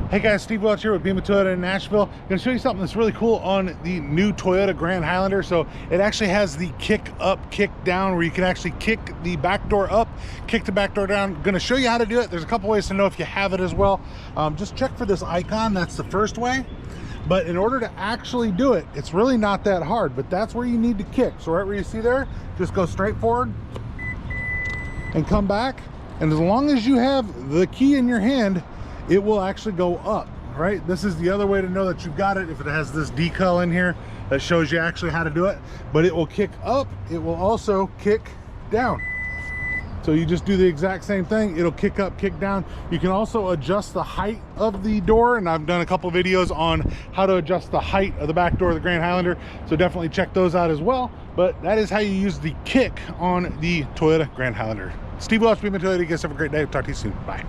Hey guys, Steve Welch here with Beaman Toyota in Nashville. I'm going to show you something that's really cool on the new Toyota Grand Highlander. So it actually has the kick up, kick down, where you can actually kick the back door up, kick the back door down. I'm going to show you how to do it. There's a couple ways to know if you have it as well. Just check for this icon. That's the first way. But in order to actually do it, it's really not that hard, but that's where you need to kick. So right where you see there, just go straight forward and come back. And as long as you have the key in your hand, it will actually go up, right? This is the other way to know that you've got it. If it has this decal in here that shows you actually how to do it, but it will kick up, it will also kick down. So you just do the exact same thing. It'll kick up, kick down. You can also adjust the height of the door, and I've done a couple videos on how to adjust the height of the back door of the Grand Highlander, so definitely check those out as well. But that is how you use the kick on the Toyota Grand Highlander. Steve Welch, Beaman Toyota. You guys have a great day. Talk to you soon. Bye.